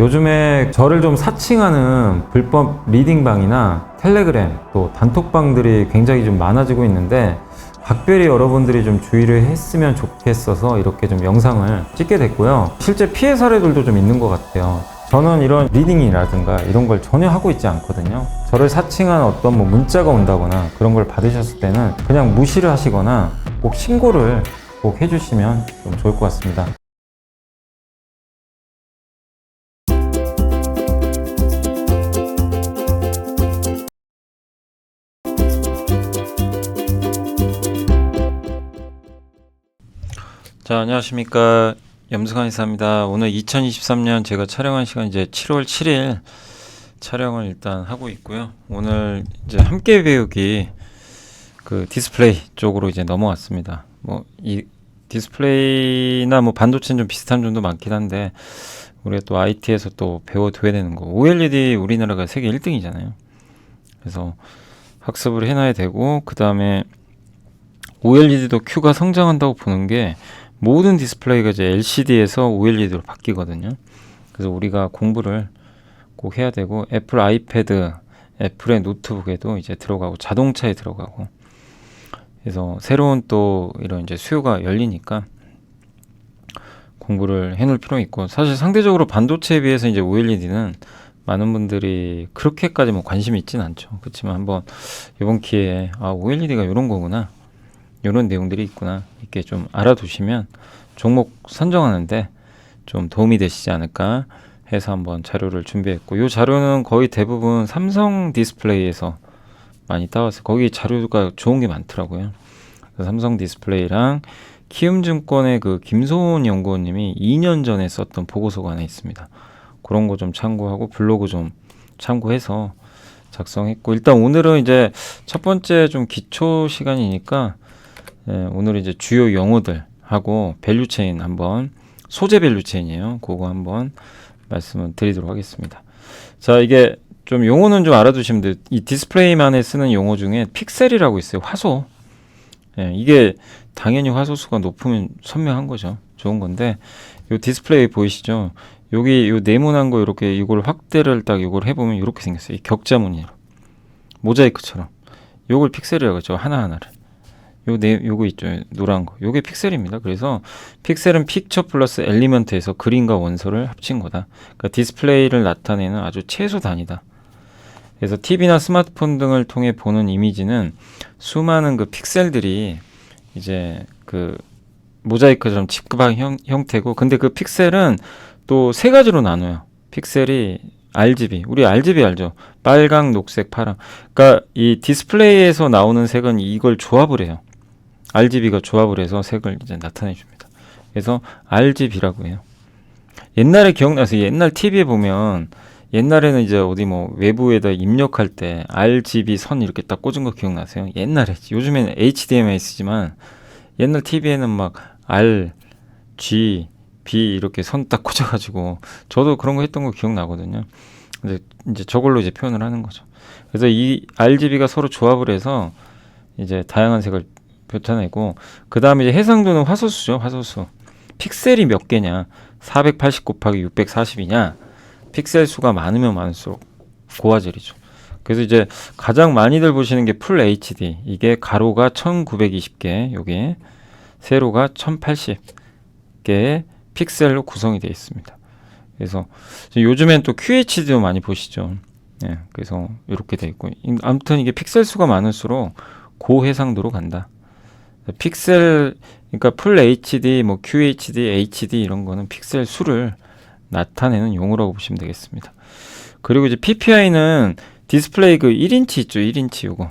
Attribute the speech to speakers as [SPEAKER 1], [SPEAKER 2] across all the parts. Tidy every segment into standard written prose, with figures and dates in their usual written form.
[SPEAKER 1] 요즘에 저를 좀 사칭하는 불법 리딩방이나 텔레그램 또 단톡방들이 굉장히 좀 많아지고 있는데 각별히 여러분들이 좀 주의를 했으면 좋겠어서 이렇게 좀 영상을 찍게 됐고요. 실제 피해 사례들도 좀 있는 것 같아요. 저는 이런 리딩이라든가 이런 걸 전혀 하고 있지 않거든요. 저를 사칭한 어떤 문자가 온다거나 그런 걸 받으셨을 때는 그냥 무시를 하시거나 꼭 신고를 꼭 해주시면 좀 좋을 것 같습니다. 자, 안녕하십니까. 염승환 이사입니다. 오늘 2023년 제가 촬영한 시간 이제 7월 7일 촬영을 일단 하고 있고요. 오늘 이제 함께 배우기 그 디스플레이 쪽으로 이제 넘어왔습니다. 이 디스플레이나 반도체는 좀 비슷한 점도 많긴 한데 우리가 또 IT에서 또 배워둬야 되는 거. OLED 우리나라가 세계 1등이잖아요. 그래서 학습을 해놔야 되고 그 다음에 OLED도 Q가 성장한다고 보는 게 모든 디스플레이가 이제 LCD에서 OLED로 바뀌거든요. 그래서 우리가 공부를 꼭 해야 되고 애플 아이패드, 애플의 노트북에도 이제 들어가고 자동차에 들어가고 그래서 새로운 또 이런 이제 수요가 열리니까 공부를 해놓을 필요가 있고 사실 상대적으로 반도체에 비해서 이제 OLED는 많은 분들이 그렇게까지 관심이 있진 않죠. 그렇지만 한번 이번 기회에 OLED가 이런 거구나. 이런 내용들이 있구나 이렇게 좀 알아두시면 종목 선정하는데 좀 도움이 되시지 않을까 해서 한번 자료를 준비했고 이 자료는 거의 대부분 삼성 디스플레이에서 많이 따왔어요. 거기 자료가 좋은 게 많더라고요. 삼성 디스플레이랑 키움증권의 그 김소은 연구원님이 2년 전에 썼던 보고서가 하나 있습니다. 그런 거 좀 참고하고 블로그 좀 참고해서 작성했고 일단 오늘은 이제 첫 번째 좀 기초 시간이니까 오늘 이제 주요 용어들하고 밸류체인 한번 소재 밸류체인이에요. 그거 한번 말씀을 드리도록 하겠습니다. 자, 이게 좀 용어는 좀 알아두시면 돼요. 이 디스플레이만에 쓰는 용어 중에 픽셀이라고 있어요. 화소. 이게 당연히 화소수가 높으면 선명한 거죠. 좋은 건데 요 디스플레이 보이시죠? 여기 요 네모난 거 이렇게 이걸 확대를 딱 이걸 해보면 이렇게 생겼어요. 이 격자무늬로 모자이크처럼 요걸 픽셀이라고 하죠. 하나하나를. 요거 있죠. 노란 거. 요게 픽셀입니다. 그래서 픽셀은 픽처 플러스 엘리먼트에서 그림과 원소를 합친 거다. 그러니까 디스플레이를 나타내는 아주 최소 단위다. 그래서 TV나 스마트폰 등을 통해 보는 이미지는 수많은 그 픽셀들이 이제 그 모자이크처럼 집급한 형태고, 근데 그 픽셀은 또 세 가지로 나눠요. 픽셀이 RGB, 우리 RGB 알죠? 빨강, 녹색, 파랑. 그러니까 이 디스플레이에서 나오는 색은 이걸 조합을 해요. RGB가 조합을 해서 색을 이제 나타내 줍니다. 그래서 RGB라고 해요. 옛날에 기억나세요? 옛날 TV에 보면 옛날에는 이제 어디 외부에다 입력할 때 RGB 선 이렇게 딱 꽂은 거 기억나세요? 옛날에. 요즘에는 HDMI 쓰지만 옛날 TV에는 막 R, G, B 이렇게 선 딱 꽂아가지고 저도 그런 거 했던 거 기억나거든요. 근데 이제 저걸로 이제 표현을 하는 거죠. 그래서 이 RGB가 서로 조합을 해서 이제 다양한 색을 나타내고, 그 다음에 이제 해상도는 화소수죠. 화소수. 픽셀이 몇 개냐? 480 곱하기 640이냐? 픽셀 수가 많으면 많을수록 고화질이죠. 그래서 이제 가장 많이들 보시는 게 풀 HD. 이게 가로가 1920개, 여기 세로가 1080개의 픽셀로 구성이 되어 있습니다. 그래서 요즘엔 또 QHD도 많이 보시죠. 그래서 이렇게 되어 있고, 아무튼 이게 픽셀 수가 많을수록 고해상도로 간다. 픽셀, 그러니까 풀 HD, QHD, HD 이런 거는 픽셀 수를 나타내는 용어라고 보시면 되겠습니다. 그리고 이제 PPI는 디스플레이 그 1인치 있죠. 1인치 요거.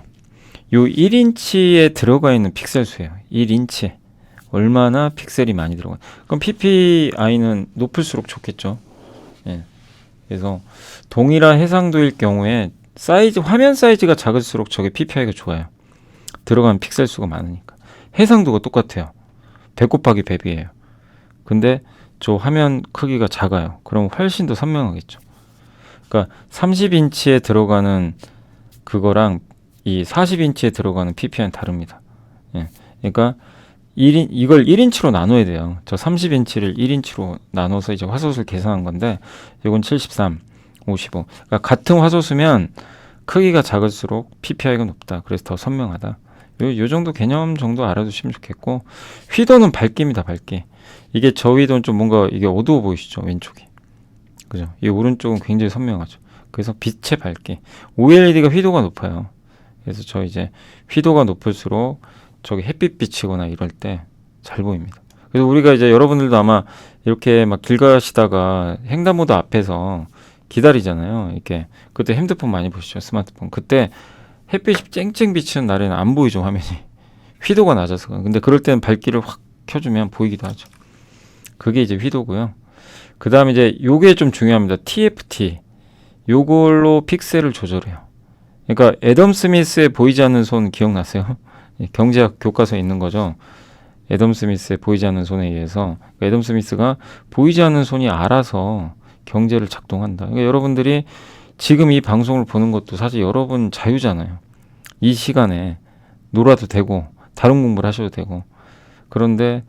[SPEAKER 1] 요 1인치에 들어가 있는 픽셀 수예요. 1인치. 얼마나 픽셀이 많이 들어가. 그럼 PPI는 높을수록 좋겠죠. 그래서 동일한 해상도일 경우에 화면 사이즈가 작을수록 저게 PPI가 좋아요. 들어가는 픽셀 수가 많으니까. 해상도가 똑같아요. 100 곱하기 100이에요. 근데 저 화면 크기가 작아요. 그럼 훨씬 더 선명하겠죠. 그러니까 30인치에 들어가는 그거랑 이 40인치에 들어가는 PPI는 다릅니다. 그러니까 이걸 1인치로 나눠야 돼요. 저 30인치를 1인치로 나눠서 이제 화소수를 계산한 건데 이건 73, 55. 그러니까 같은 화소수면 크기가 작을수록 PPI가 높다. 그래서 더 선명하다. 요 정도 개념 정도 알아두시면 좋겠고, 휘도는 밝기입니다. 밝기. 이게 저 휘도는 좀 뭔가 이게 어두워 보이시죠? 왼쪽이. 그죠? 이 오른쪽은 굉장히 선명하죠. 그래서 빛의 밝기. OLED가 휘도가 높아요. 그래서 저 이제 휘도가 높을수록 저기 햇빛 비치거나 이럴 때 잘 보입니다. 그래서 우리가 이제 여러분들도 아마 이렇게 막 길 가시다가 횡단보도 앞에서 기다리잖아요. 이렇게 그때 핸드폰 많이 보시죠. 스마트폰. 그때 햇빛이 쨍쨍 비치는 날에는 안 보이죠, 화면이. 휘도가 낮아서. 근데 그럴 때는 밝기를 확 켜주면 보이기도 하죠. 그게 이제 휘도고요. 그 다음에 이제 요게 좀 중요합니다. TFT. 요걸로 픽셀을 조절해요. 그러니까 애덤 스미스의 보이지 않는 손 기억나세요? 경제학 교과서에 있는 거죠. 애덤 스미스의 보이지 않는 손에 의해서 애덤 스미스가 보이지 않는 손이 알아서 경제를 작동한다. 그러니까 여러분들이 지금 이 방송을 보는 것도 사실 여러분 자유잖아요. 이 시간에 놀아도 되고 다른 공부를 하셔도 되고, 그런데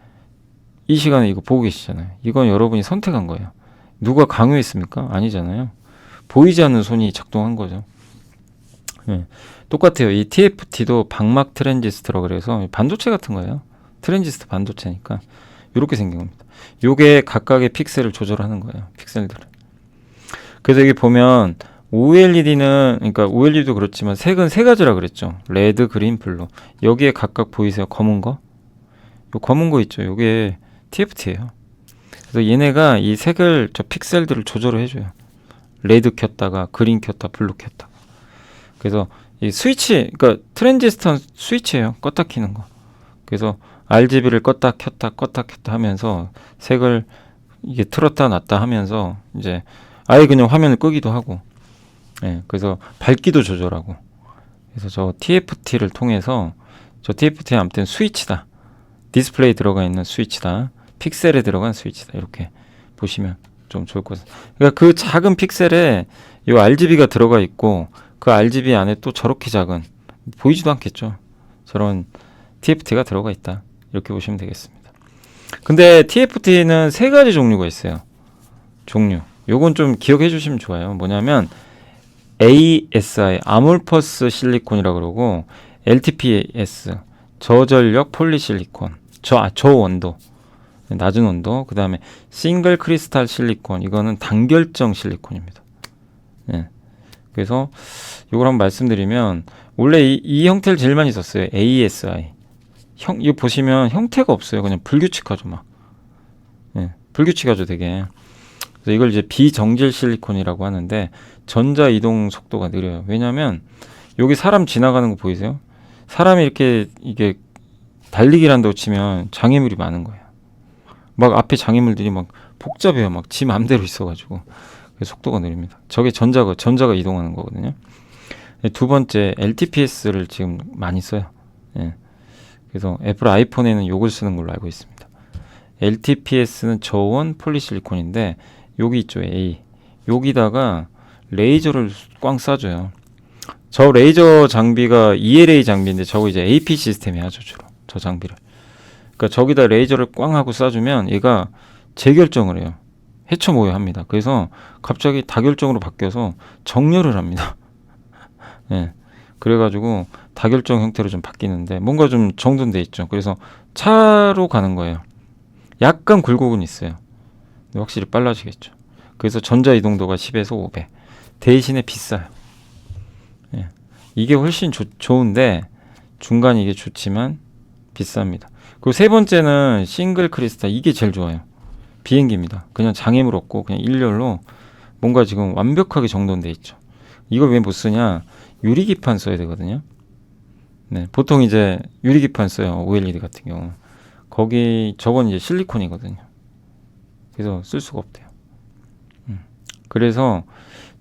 [SPEAKER 1] 이 시간에 이거 보고 계시잖아요. 이건 여러분이 선택한 거예요. 누가 강요했습니까? 아니잖아요. 보이지 않는 손이 작동한 거죠. 네. 똑같아요. 이 TFT도 방막 트랜지스터라고 그래서 반도체 같은 거예요. 트랜지스터 반도체니까 이렇게 생긴 겁니다. 요게 각각의 픽셀을 조절하는 거예요. 픽셀들을. 그래서 여기 보면 OLED는, 그러니까 OLED도 그렇지만 색은 세 가지라 그랬죠. 레드, 그린, 블루. 여기에 각각 보이세요? 검은 거? 요 검은 거 있죠. 요게 TFT예요. 그래서 얘네가 이 색을, 저 픽셀들을 조절을 해줘요. 레드 켰다가 그린 켰다, 블루 켰다. 그래서 이 스위치, 그러니까 트랜지스터는 스위치예요. 껐다 켜는 거. 그래서 RGB를 껐다 켰다 하면서 색을 이게 틀었다 놨다 하면서 이제 아예 그냥 화면을 끄기도 하고, 예, 그래서 밝기도 조절하고. 그래서 저 TFT를 통해서, 저 TFT는 아무튼 스위치다. 디스플레이 들어가 있는 스위치다. 픽셀에 들어간 스위치다. 이렇게 보시면 좀 좋을 것 같아요. 그러니까 그 작은 픽셀에 이 RGB가 들어가 있고, 그 RGB 안에 또 저렇게 작은, 보이지도 않겠죠. 저런 TFT가 들어가 있다. 이렇게 보시면 되겠습니다. 근데 TFT는 세 가지 종류가 있어요. 종류. 요건 좀 기억해 주시면 좋아요. 뭐냐면 ASI, 아몰퍼스 실리콘이라고 그러고, LTPS, 저전력 폴리실리콘, 저온도, 낮은 온도. 그 다음에 싱글 크리스탈 실리콘, 이거는 단결정 실리콘입니다. 예. 그래서 이걸 한번 말씀드리면, 원래 이 형태를 제일 많이 썼어요. ASI. 이거 보시면 형태가 없어요. 그냥 불규칙하죠, 막. 예, 불규칙하죠, 되게. 그래서 이걸 이제 비정질 실리콘이라고 하는데, 전자 이동 속도가 느려요. 왜냐면 여기 사람 지나가는 거 보이세요? 사람이 이렇게 이게 달리기란다고 치면 장애물이 많은 거예요. 막 앞에 장애물들이 막 복잡해요. 막 지 맘대로 있어가지고. 그래서 속도가 느립니다. 저게 전자가 이동하는 거거든요. 두 번째, LTPS를 지금 많이 써요. 예. 그래서 애플 아이폰에는 요걸 쓰는 걸로 알고 있습니다. LTPS는 저온 폴리실리콘인데, 여기 있죠, A. 여기다가 레이저를 꽝 쏴줘요. 저 레이저 장비가 ELA 장비인데, 저거 이제 AP 시스템이 하죠, 주로. 저 장비를. 그러니까 저기다 레이저를 꽝 하고 쏴주면 얘가 재결정을 해요. 해처 모여합니다. 그래서 갑자기 다결정으로 바뀌어서 정렬을 합니다. 예. 그래가지고 다결정 형태로 좀 바뀌는데, 뭔가 좀 정돈돼 있죠. 그래서 차로 가는 거예요. 약간 굴곡은 있어요. 근데 확실히 빨라지겠죠. 그래서 전자 이동도가 10에서 5배. 대신에 비싸요. 예. 이게 훨씬 좋은데, 중간 이게 좋지만 비쌉니다. 그리고 세 번째는 싱글 크리스탈. 이게 제일 좋아요. 비행기입니다. 그냥 장애물 없고 그냥 일렬로 뭔가 지금 완벽하게 정돈돼 있죠. 이걸 왜 못 쓰냐? 유리기판 써야 되거든요. 네, 보통 이제 유리기판 써요. OLED 같은 경우. 저건 이제 실리콘이거든요. 그래서 쓸 수가 없대요. 그래서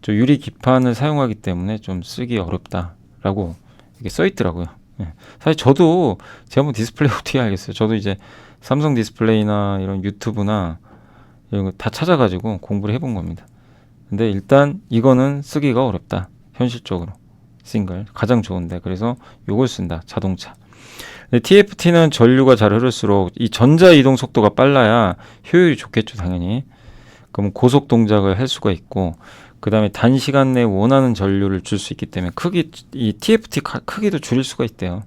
[SPEAKER 1] 저 유리기판을 사용하기 때문에 좀 쓰기 어렵다라고 이렇게 써 있더라고요. 네. 사실 저도 제가 뭐 디스플레이 어떻게 알겠어요. 저도 이제 삼성 디스플레이나 이런 유튜브나 이런 거 다 찾아가지고 공부를 해본 겁니다. 근데 일단 이거는 쓰기가 어렵다. 현실적으로. 싱글. 가장 좋은데. 그래서 요걸 쓴다. 자동차. 근데 TFT는 전류가 잘 흐를수록 이 전자 이동 속도가 빨라야 효율이 좋겠죠, 당연히. 그럼 고속 동작을 할 수가 있고, 그 다음에 단시간 내에 원하는 전류를 줄 수 있기 때문에 이 TFT 크기도 줄일 수가 있대요.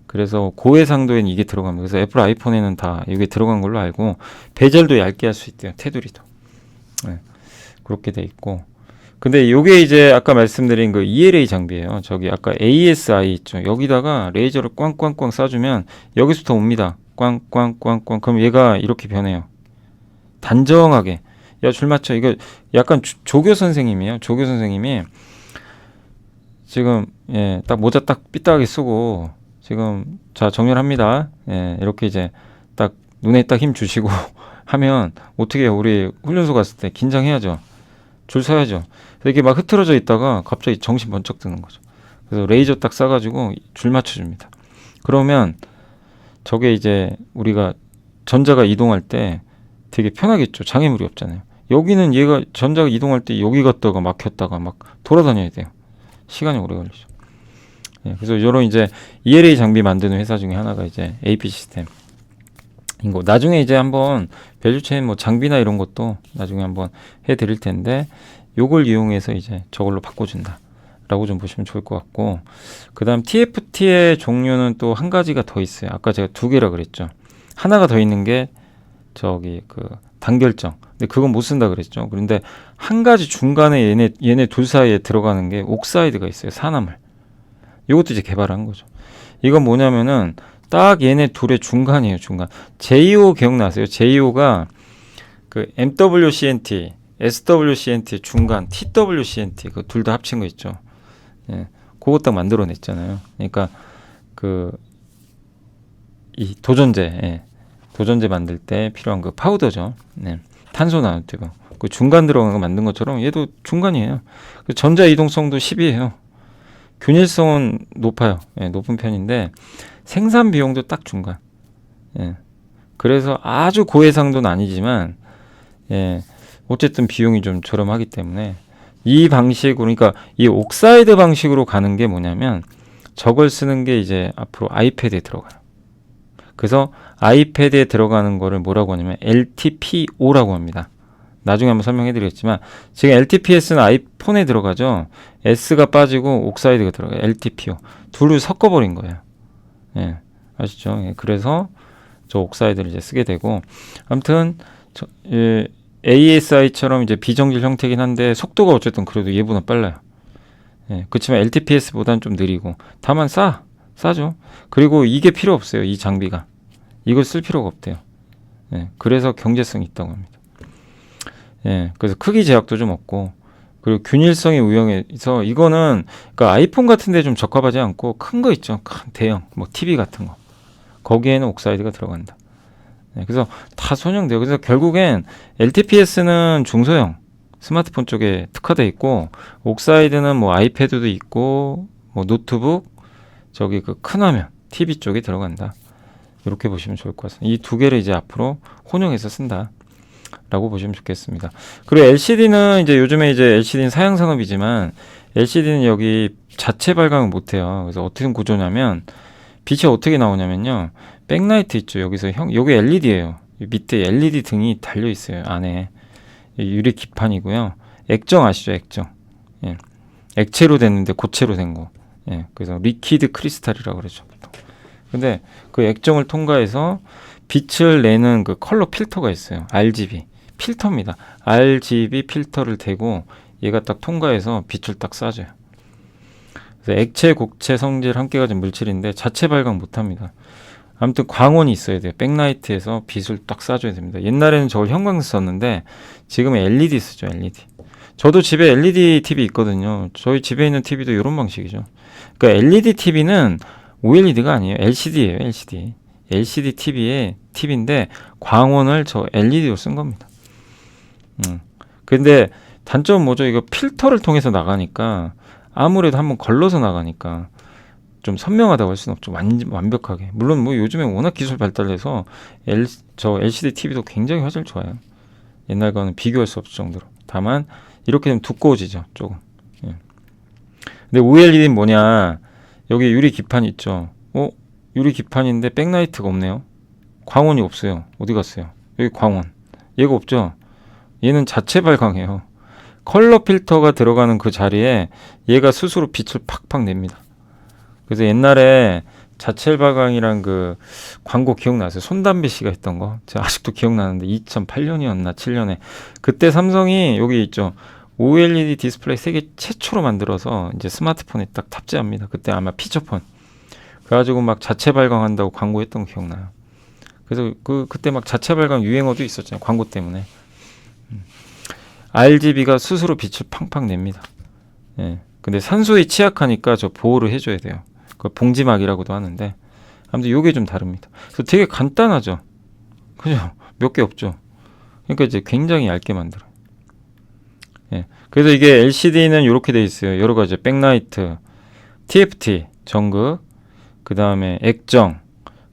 [SPEAKER 1] 그래서 고해상도에는 이게 들어갑니다. 그래서 애플 아이폰에는 다 이게 들어간 걸로 알고, 베젤도 얇게 할 수 있대요, 테두리도. 네, 그렇게 돼 있고. 근데 요게 이제 아까 말씀드린 그 ELA 장비예요. 저기 아까 ASI 있죠. 여기다가 레이저를 꽝꽝꽝 쏴주면 여기서부터 옵니다. 꽝꽝꽝꽝. 그럼 얘가 이렇게 변해요. 단정하게. 야, 줄 맞춰. 이거 약간 조교 선생님이에요. 조교 선생님이 지금 딱 모자 딱 삐딱하게 쓰고 지금 자 정렬합니다. 이렇게 이제 딱 눈에 딱 힘 주시고 하면 어떻게 해요? 우리 훈련소 갔을 때 긴장해야죠. 줄 서야죠. 이렇게 막 흐트러져 있다가 갑자기 정신 번쩍 드는 거죠. 그래서 레이저 딱 쏴가지고 줄 맞춰줍니다. 그러면 저게 이제 우리가 전자가 이동할 때 되게 편하겠죠. 장애물이 없잖아요. 여기는 얘가 전자가 이동할 때 여기 갔다가 막혔다가 막 돌아다녀야 돼요. 시간이 오래 걸리죠. 그래서 이런 이제 ELA 장비 만드는 회사 중에 하나가 이제 AP 시스템. 이거 나중에 이제 한번 밸류체인 뭐 장비나 이런 것도 나중에 한번 해드릴 텐데 요걸 이용해서 이제 저걸로 바꿔준다 라고 좀 보시면 좋을 것 같고, 그 다음 TFT의 종류는 또 한 가지가 더 있어요. 아까 제가 두 개라 그랬죠. 하나가 더 있는 게 저기 그 단결정. 근데 그건 못 쓴다 그랬죠. 그런데 한 가지 중간에 얘네 둘 사이에 들어가는 게 옥사이드가 있어요. 산화물. 이것도 이제 개발한 거죠. 이건 뭐냐면은 딱 얘네 둘의 중간이에요. 중간. JO 기억나세요? JO가 그 MWCNT, SWCNT 중간, TWCNT 그 둘 다 합친 거 있죠. 그거 딱 만들어냈잖아요. 그러니까 그 이 도전제 만들 때 필요한 그 파우더죠. 탄소 나노튜브. 그 중간 들어간 거 만든 것처럼 얘도 중간이에요. 그 전자 이동성도 10이에요. 균일성은 높아요. 높은 편인데 생산 비용도 딱 중간. 그래서 아주 고해상도는 아니지만 어쨌든 비용이 좀 저렴하기 때문에 이 방식으로, 그러니까 이 옥사이드 방식으로 가는 게 뭐냐면 저걸 쓰는 게 이제 앞으로 아이패드에 들어가요. 그래서 아이패드에 들어가는 거를 뭐라고 하냐면 LTPO라고 합니다. 나중에 한번 설명해 드리겠지만 지금 LTPS는 아이폰에 들어가죠. S가 빠지고 옥사이드가 들어가요. LTPO. 둘을 섞어버린 거예요. 아시죠? 그래서 저 옥사이드를 이제 쓰게 되고, 아무튼 ASI처럼 이제 비정질 형태긴 한데 속도가 어쨌든 그래도 얘보다 빨라요. 그렇지만 LTPS보다는 좀 느리고, 다만 싸죠. 그리고 이게 필요 없어요. 이 장비가. 이걸 쓸 필요가 없대요. 그래서 경제성이 있다고 합니다. 그래서 크기 제약도 좀 없고, 그리고 균일성이 우영해서 이거는 그러니까 아이폰 같은 데 좀 적합하지 않고 큰 거 있죠. 큰 대형 뭐 TV 같은 거. 거기에는 옥사이드가 들어간다. 그래서 다 선형돼요. 그래서 결국엔 LTPS는 중소형 스마트폰 쪽에 특화돼 있고, 옥사이드는 뭐 아이패드도 있고 뭐 노트북, 저기 그 큰 화면 TV 쪽에 들어간다. 이렇게 보시면 좋을 것 같습니다. 이 두 개를 이제 앞으로 혼용해서 쓴다 라고 보시면 좋겠습니다. 그리고 LCD는 이제 요즘에 이제 LCD는 사양 산업이지만 LCD는 여기 자체 발광을 못해요. 그래서 어떤 구조냐면 빛이 어떻게 나오냐면요. 백라이트 있죠. 여기서 여기 LED예요. 밑에 LED 등이 달려 있어요. 안에 유리 기판이고요. 액정 아시죠? 액정. 액체로 됐는데 고체로 된 거. 그래서 리퀴드 크리스탈이라고 그러죠. 근데 그 액정을 통과해서 빛을 내는 그 컬러 필터가 있어요. RGB 필터입니다. RGB 필터를 대고 얘가 딱 통과해서 빛을 딱 쏴줘요. 그래서 액체, 곡체, 성질 함께 가진 물질인데 자체 발광 못합니다. 아무튼 광원이 있어야 돼요. 백라이트에서 빛을 딱 쏴줘야 됩니다. 옛날에는 저걸 형광등 썼는데 지금은 LED 쓰죠. LED. 저도 집에 LED TV 있거든요. 저희 집에 있는 TV도 이런 방식이죠. 그러니까 LED TV는 OLED가 아니에요. LCD예요. LCD. LCD TV인데 광원을 저 LED로 쓴 겁니다. 근데 단점은 뭐죠? 이거 필터를 통해서 나가니까 아무래도 한번 걸러서 나가니까 좀 선명하다고 할 수는 없죠. 완벽하게. 물론 뭐 요즘에 워낙 기술 발달해서 저 LCD TV도 굉장히 화질 좋아요. 옛날과는 비교할 수 없을 정도로. 다만 이렇게 좀 두꺼워지죠. 조금. 근데 OLED는 뭐냐? 여기 유리 기판 있죠. 유리 기판인데 백라이트가 없네요. 광원이 없어요. 어디 갔어요? 여기 광원. 얘가 없죠? 얘는 자체 발광이에요. 컬러 필터가 들어가는 그 자리에 얘가 스스로 빛을 팍팍 냅니다. 그래서 옛날에 자체 발광이란 그 광고 기억나세요? 손담비 씨가 했던 거. 제가 아직도 기억나는데 2008년이었나 7년에 그때 삼성이 여기 있죠. OLED 디스플레이 세계 최초로 만들어서 이제 스마트폰에 딱 탑재합니다. 그때 아마 피처폰. 그래가지고 막 자체 발광한다고 광고했던 거 기억나요. 그래서 그때 막 자체 발광 유행어도 있었잖아요. 광고 때문에. RGB가 스스로 빛을 팡팡 냅니다. 예. 근데 산소에 취약하니까 저 보호를 해줘야 돼요. 그걸 봉지막이라고도 하는데 아무튼 요게 좀 다릅니다. 그래서 되게 간단하죠. 그죠? 몇 개 없죠. 그러니까 이제 굉장히 얇게 만들어요. 예. 그래서 이게 LCD는 이렇게 돼 있어요. 여러 가지 백라이트, TFT, 전극, 그 다음에 액정,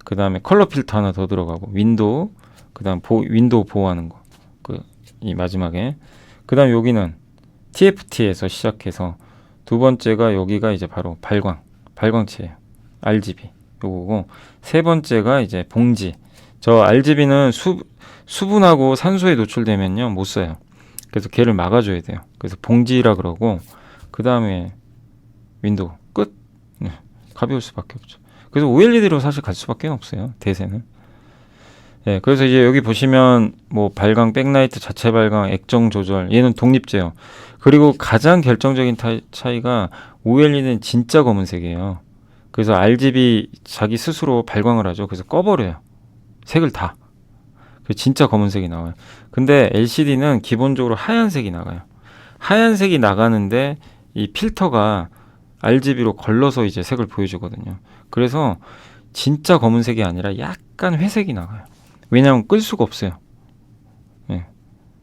[SPEAKER 1] 그 다음에 컬러 필터 하나 더 들어가고 윈도우, 그 다음 윈도우 보호하는 거, 이 마지막에 그 다음 여기는 TFT에서 시작해서 두 번째가 여기가 이제 바로 발광체예요. RGB 요거고 세 번째가 이제 봉지. 저 RGB는 수분하고 산소에 노출되면요 못 써요. 그래서 걔를 막아줘야 돼요. 그래서 봉지라 그러고 그 다음에 윈도우 끝. 네, 가벼울 수밖에 없죠. 그래서 OLED로 사실 갈 수밖에 없어요. 대세는. 네, 그래서 이제 여기 보시면 뭐 발광, 백라이트, 자체 발광, 액정 조절 얘는 독립제요. 그리고 가장 결정적인 차이가 OLED는 진짜 검은색이에요. 그래서 RGB 자기 스스로 발광을 하죠. 그래서 꺼버려요. 색을 다. 진짜 검은색이 나와요. 근데 LCD는 기본적으로 하얀색이 나가요. 하얀색이 나가는데 이 필터가 RGB로 걸러서 이제 색을 보여주거든요. 그래서 진짜 검은색이 아니라 약간 회색이 나가요. 왜냐하면 끌 수가 없어요. 예.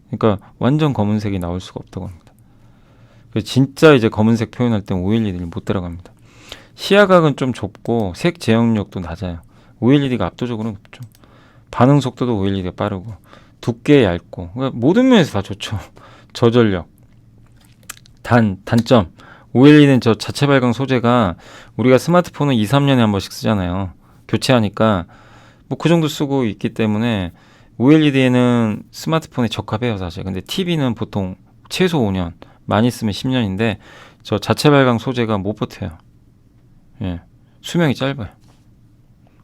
[SPEAKER 1] 그러니까 완전 검은색이 나올 수가 없다고 합니다. 진짜 이제 검은색 표현할 땐 OLED를 못 따라갑니다. 시야각은 좀 좁고 색 제형력도 낮아요. OLED가 압도적으로 높죠. 반응 속도도 OLED가 빠르고 두께 얇고 그러니까 모든 면에서 다 좋죠. 저전력. 단점 OLED는 저 자체 발광 소재가 우리가 스마트폰은 2, 3년에 한 번씩 쓰잖아요. 교체하니까 뭐 그 정도 쓰고 있기 때문에 OLED에는 스마트폰에 적합해요 사실. 근데 TV는 보통 최소 5년 많이 쓰면 10년인데 저 자체 발광 소재가 못 버텨요. 예, 수명이 짧아요.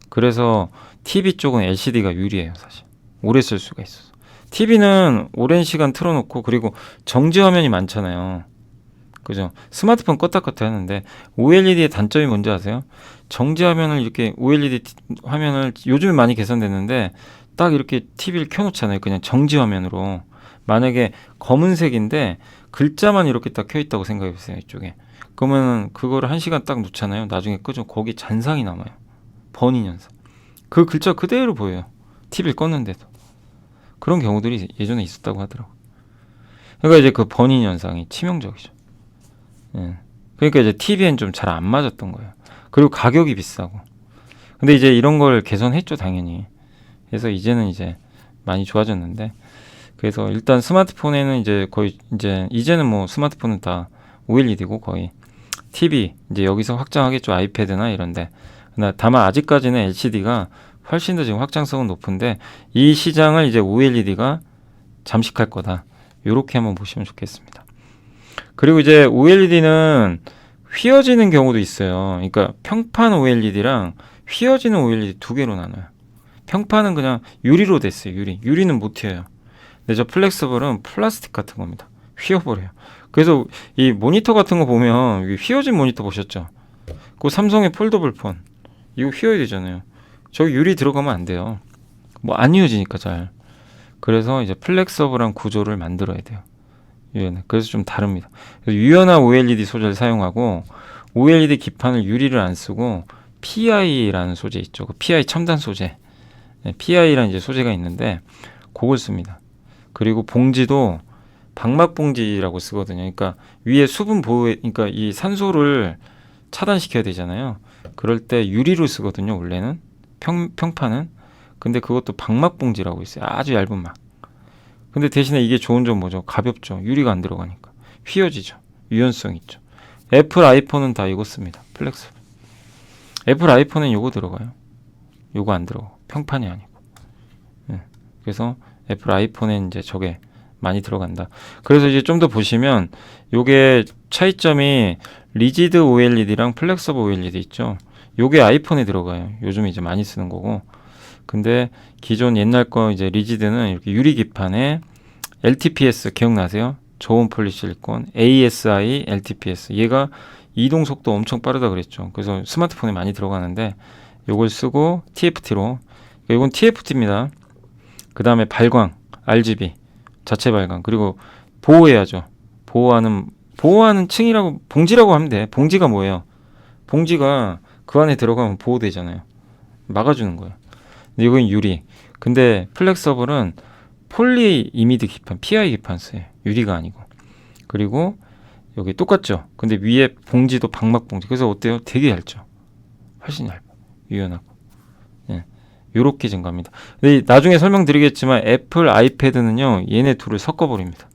[SPEAKER 1] 그래서 TV 쪽은 LCD가 유리해요 사실. 오래 쓸 수가 있어서. TV는 오랜 시간 틀어놓고 그리고 정지 화면이 많잖아요. 그죠? 스마트폰 껐다 껐다 하는데 OLED의 단점이 뭔지 아세요? 정지 화면을 이렇게 OLED 화면을 요즘에 많이 개선됐는데 딱 이렇게 TV를 켜놓잖아요. 그냥 정지 화면으로. 만약에 검은색인데 글자만 이렇게 딱 켜있다고 생각해보세요. 이쪽에. 그러면 그거를 1시간 딱 놓잖아요. 나중에 끄죠. 거기 잔상이 남아요. 버닝 현상. 그 글자 그대로 보여요. TV를 껐는데도. 그런 경우들이 예전에 있었다고 하더라고요. 그러니까 이제 그 버닝 현상이 치명적이죠. 예. 그러니까 이제 TV엔 좀 잘 안 맞았던 거예요. 그리고 가격이 비싸고. 근데 이제 이런 걸 개선했죠, 당연히. 그래서 이제는 이제 많이 좋아졌는데. 그래서 일단 스마트폰에는 이제 거의 이제는 뭐 스마트폰은 다 OLED고 거의 TV 이제 여기서 확장하겠죠. 아이패드나 이런데. 다만 아직까지는 LCD가 훨씬 더 지금 확장성은 높은데 이 시장을 이제 OLED가 잠식할 거다. 요렇게 한번 보시면 좋겠습니다. 그리고 이제 OLED는 휘어지는 경우도 있어요. 그러니까 평판 OLED랑 휘어지는 OLED 두 개로 나눠요. 평판은 그냥 유리로 됐어요. 유리는 못 휘어요. 근데 저 플렉서블은 플라스틱 같은 겁니다. 휘어버려요. 그래서 이 모니터 같은 거 보면 휘어진 모니터 보셨죠? 그 삼성의 폴더블 폰 이거 휘어야 되잖아요. 저기 유리 들어가면 안 돼요. 뭐 안 휘어지니까 잘. 그래서 이제 플렉서블한 구조를 만들어야 돼요. 그래서 좀 다릅니다. 유연한 OLED 소재를 사용하고 OLED 기판을 유리를 안 쓰고 PI라는 소재 있죠. 그 PI 첨단 소재. PI라는 이제 소재가 있는데 그걸 씁니다. 그리고 봉지도 방막 봉지라고 쓰거든요. 그러니까 위에 수분 보호에 그러니까 이 산소를 차단시켜야 되잖아요. 그럴 때 유리로 쓰거든요. 원래는 평판은. 근데 그것도 방막 봉지라고 있어요. 아주 얇은 막. 근데 대신에 이게 좋은 점 뭐죠? 가볍죠. 유리가 안 들어가니까. 휘어지죠. 유연성 있죠. 애플 아이폰은 다 이거 씁니다. 플렉스. 애플 아이폰은 이거 들어가요. 요거 안 들어가고 평판이 아니고. 그래서 애플 아이폰에 이제 저게 많이 들어간다. 그래서 이제 좀 더 보시면 요게 차이점이 리지드 OLED랑 플렉서블 OLED 있죠. 요게 아이폰에 들어가요. 요즘 이제 많이 쓰는 거고. 근데 기존 옛날 거 이제 리지드는 이렇게 유리 기판에 LTPS 기억나세요? 저온 폴리실리콘 ASI LTPS 얘가 이동 속도 엄청 빠르다 그랬죠. 그래서 스마트폰에 많이 들어가는데 요걸 쓰고 TFT로 이건 TFT입니다. 그 다음에 발광 RGB 자체 발광 그리고 보호해야죠. 보호하는 층이라고 봉지라고 하면 돼. 봉지가 뭐예요? 봉지가 그 안에 들어가면 보호되잖아요. 막아주는 거예요. 근데 이건 유리. 근데 플렉서블은 폴리 이미드 기판, PI 기판 써요. 유리가 아니고. 그리고 여기 똑같죠. 근데 위에 봉지도 방막 봉지. 그래서 어때요? 되게 얇죠. 훨씬 얇아. 유연하고. 예. 요렇게 증가합니다. 근데 나중에 설명드리겠지만 애플 아이패드는요. 얘네 둘을 섞어버립니다.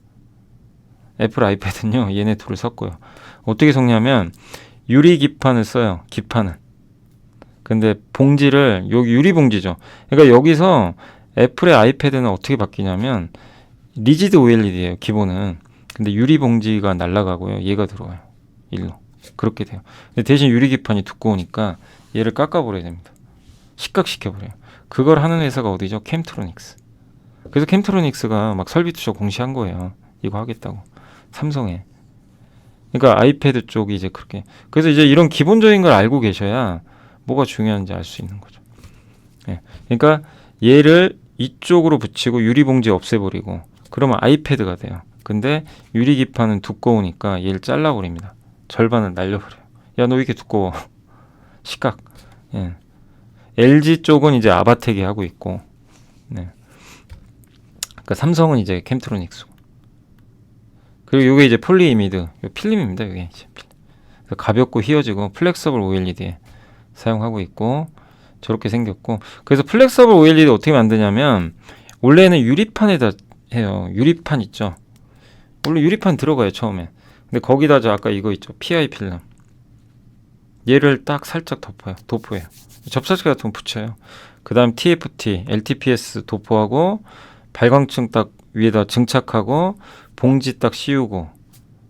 [SPEAKER 1] 애플 아이패드는요. 얘네 둘을 섞어요. 어떻게 섞냐면 유리 기판을 써요. 기판은. 근데 봉지를 여기 유리 봉지죠. 그러니까 여기서 애플의 아이패드는 어떻게 바뀌냐면 리지드 OLED예요. 기본은. 근데 유리 봉지가 날아가고요. 얘가 들어와요. 일로. 그렇게 돼요. 근데 대신 유리 기판이 두꺼우니까 얘를 깎아버려야 됩니다. 식각시켜버려요. 그걸 하는 회사가 어디죠? 캠트로닉스. 그래서 캠트로닉스가 막 설비 투자 공시한 거예요. 이거 하겠다고. 삼성에. 그러니까 아이패드 쪽이 이제 그렇게. 그래서 이제 이런 기본적인 걸 알고 계셔야 뭐가 중요한지 알 수 있는 거죠. 예. 그러니까 얘를 이쪽으로 붙이고 유리 봉지 없애버리고 그러면 아이패드가 돼요. 근데 유리 기판은 두꺼우니까 얘를 잘라버립니다. 절반을 날려버려요. 야, 너 왜 이렇게 두꺼워? 식각. 예. LG 쪽은 이제 아바텍이 하고 있고, 네. 그러니까 삼성은 이제 캠트로닉스. 그리고 이게 이제 폴리이미드, 요 필름입니다. 이게 이제 가볍고 휘어지고 플렉서블 OLED에 사용하고 있고 저렇게 생겼고. 그래서 플렉서블 OLED 어떻게 만드냐면 원래는 유리판에다 해요. 유리판 있죠. 원래 유리판 들어가요 처음에. 근데 거기다 저 아까 이거 있죠. PI 필름. 얘를 딱 살짝 도포해요. 접사지 같은 거 붙여요. 그 다음 TFT, LTPS 도포하고 발광층 딱 위에다 증착하고 봉지 딱 씌우고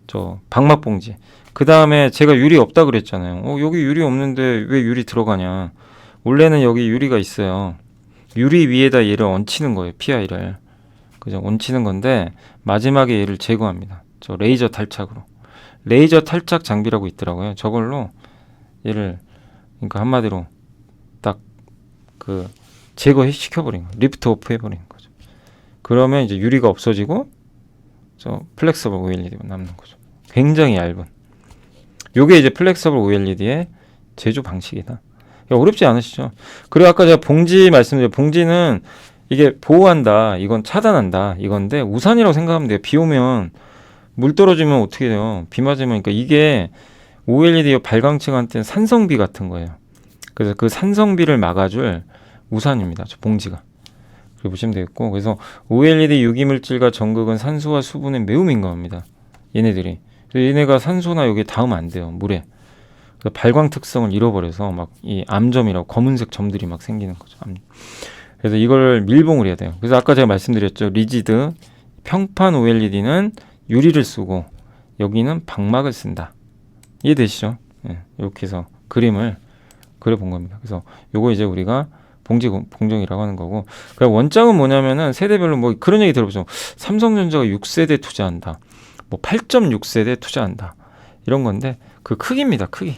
[SPEAKER 1] 저 방막 봉지. 그 다음에 제가 유리 없다 그랬잖아요. 여기 유리 없는데 왜 유리 들어가냐. 원래는 여기 유리가 있어요. 유리 위에다 얘를 얹히는 거예요. PI를. 그죠? 얹히는 건데 마지막에 얘를 제거합니다. 저 레이저 탈착으로. 레이저 탈착 장비라고 있더라고요. 저걸로 얘를 그러니까 한마디로 딱 그 제거시켜버린 거. 리프트 오프 해버리는 거죠. 그러면 이제 유리가 없어지고 저 플렉서블 OLED가 남는 거죠. 굉장히 얇은. 요게 이제 플렉서블 OLED의 제조 방식이다. 어렵지 않으시죠? 그리고 아까 제가 봉지 말씀드린 봉지는 이게 보호한다, 이건 차단한다, 이건데 우산이라고 생각하면 돼요. 비 오면 물 떨어지면 어떻게 돼요? 비 맞으면. 그러니까 이게 OLED 발광층한테는 산성비 같은 거예요. 그래서 그 산성비를 막아줄 우산입니다. 저 봉지가. 그렇게 보시면 되겠고, 그래서 OLED 유기물질과 전극은 산소와 수분에 매우 민감합니다. 얘네들이. 그래서 얘네가 산소나 여기에 닿으면 안 돼요. 물에. 그래서 발광 특성을 잃어버려서 막 이 암점이라고 검은색 점들이 막 생기는 거죠. 그래서 이걸 밀봉을 해야 돼요. 그래서 아까 제가 말씀드렸죠. 리지드 평판 OLED는 유리를 쓰고 여기는 방막을 쓴다. 이해되시죠? 예, 이렇게 해서 그림을 그려본 겁니다. 그래서 요거 이제 우리가 봉정이라고 하는 거고. 그러니까 원장은 뭐냐면은 세대별로 뭐 그런 얘기 들어보죠. 삼성전자가 6세대 투자한다. 뭐 8.6세대 투자한다. 이런 건데 그 크기입니다. 크기.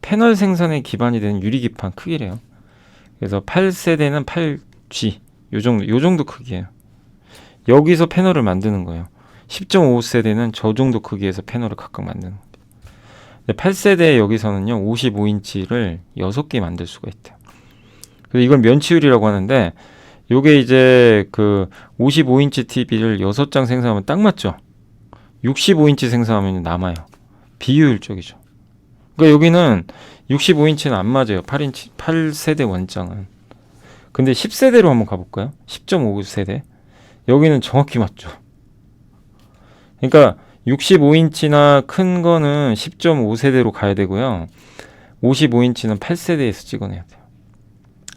[SPEAKER 1] 패널 생산에 기반이 되는 유리기판 크기래요. 그래서 8세대는 8G. 요 정도 크기예요. 여기서 패널을 만드는 거예요. 10.5세대는 저 정도 크기에서 패널을 각각 만드는 겁니다. 8세대 여기서는요. 55인치를 6개 만들 수가 있대요. 그래서 이걸 면치율이라고 하는데 요게 이제 그 55인치 TV를 6장 생산하면 딱 맞죠. 65인치 생산하면 남아요. 비효율적이죠. 그러니까 여기는 65인치는 안 맞아요. 8세대 원장은. 근데 10세대로 한번 가볼까요? 10.5세대. 여기는 정확히 맞죠. 그러니까 65인치나 큰 거는 10.5세대로 가야 되고요. 55인치는 8세대에서 찍어내야 돼요.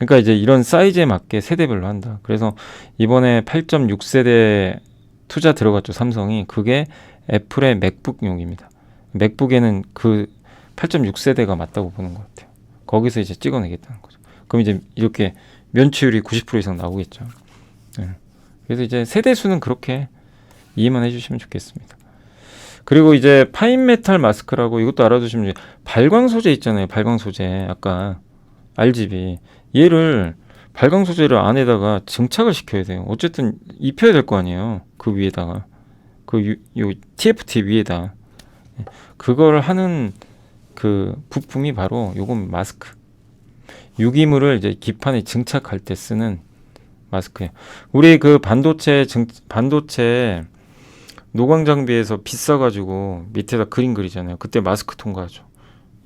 [SPEAKER 1] 그러니까 이제 이런 사이즈에 맞게 세대별로 한다. 그래서 이번에 8.6세대 투자 들어갔죠, 삼성이. 그게 애플의 맥북용입니다. 맥북에는 그 8.6세대가 맞다고 보는 것 같아요. 거기서 이제 찍어내겠다는 거죠. 그럼 이제 이렇게 면치율이 90% 이상 나오겠죠. 네. 그래서 이제 세대 수는 그렇게 이해만 해주시면 좋겠습니다. 그리고 이제 파인메탈 마스크라고 이것도 알아두시면 돼요. 발광 소재 있잖아요. 발광 소재. 아까 RGB. 얘를 발광 소재를 안에다가 증착을 시켜야 돼요. 어쨌든 입혀야 될 거 아니에요. 그 위에다가. 요 TFT 위에다. 그걸 하는 그 부품이 바로 요건 마스크. 유기물을 이제 기판에 증착할 때 쓰는 마스크예요. 우리 그 반도체 노광 장비에서 비싸가지고 밑에다 그림 그리잖아요. 그때 마스크 통과하죠.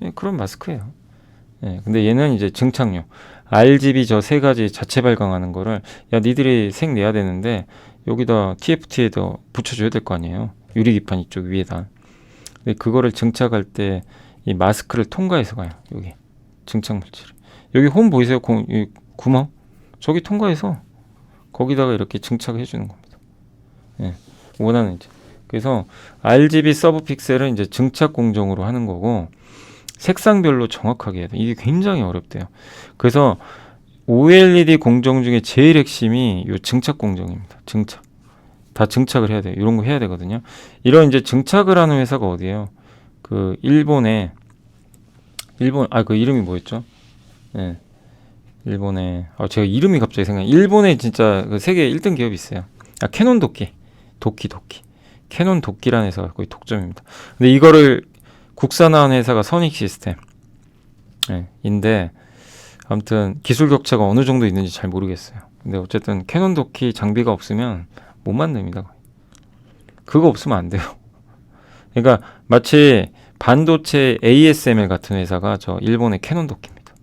[SPEAKER 1] 예, 그런 마스크예요. 예, 근데 얘는 이제 증착용. RGB 저 세 가지 자체 발광하는 거를 야 니들이 색 내야 되는데 여기다 TFT에다 붙여줘야 될 거 아니에요. 유리기판 이쪽 위에다. 근데 그거를 증착할 때 이 마스크를 통과해서 가요. 여기 증착 물질. 여기 홈 보이세요? 이 구멍? 저기 통과해서 거기다가 이렇게 증착해 주는 겁니다. 예, 원하는 이제. 그래서 RGB 서브 픽셀은 이제 증착 공정으로 하는 거고 색상별로 정확하게 해야 돼. 이게 굉장히 어렵대요. 그래서 OLED 공정 중에 제일 핵심이 이 증착 공정입니다. 증착. 다 증착을 해야 돼요. 이런 거 해야 되거든요. 이런 이제 증착을 하는 회사가 어디예요? 그 그 이름이 뭐였죠? 예. 일본에 제가 이름이 갑자기 생각나요. 일본에 진짜 그 세계 1등 기업이 있어요. 캐논 도끼. 캐논 도끼라는 회사가 거의 독점입니다. 근데 이거를 국산화한 회사가 선익 시스템. 예, 인데 아무튼 기술 격차가 어느 정도 있는지 잘 모르겠어요. 근데 어쨌든 캐논 도끼 장비가 없으면 못 만듭니다. 그거 없으면 안 돼요. 그러니까 마치 반도체 ASML 같은 회사가 저 일본의 캐논 도끼입니다.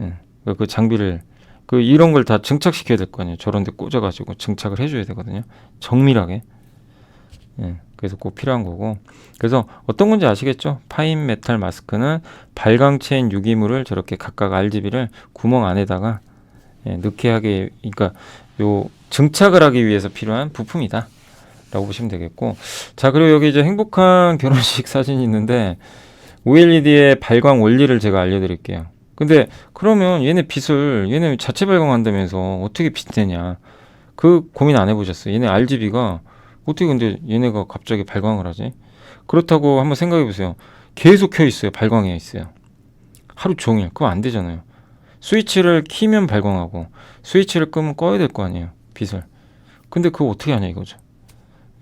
[SPEAKER 1] 예, 그 장비를 이런 걸 다 증착시켜야 될 거 아니에요. 저런 데 꽂아가지고 증착을 해줘야 되거든요. 정밀하게. 예, 그래서 꼭 필요한 거고. 그래서 어떤 건지 아시겠죠? 파인 메탈 마스크는 발광체인 유기물을 저렇게 각각 RGB를 구멍 안에다가 넣게 하게, 그러니까 요 증착을 하기 위해서 필요한 부품이다 라고 보시면 되겠고. 자, 그리고 여기 이제 행복한 결혼식 사진이 있는데 OLED의 발광 원리를 제가 알려드릴게요. 근데 그러면 얘네 자체 발광한다면서 어떻게 빛내냐, 그 고민 안 해보셨어요? 얘네 RGB가 어떻게 근데 얘네가 갑자기 발광을 하지? 그렇다고 한번 생각해 보세요. 계속 켜 있어요. 발광해 있어요. 하루 종일. 그거 안 되잖아요. 스위치를 키면 발광하고 스위치를 끄면 꺼야 될 거 아니에요. 빛을. 근데 그거 어떻게 하냐 이거죠.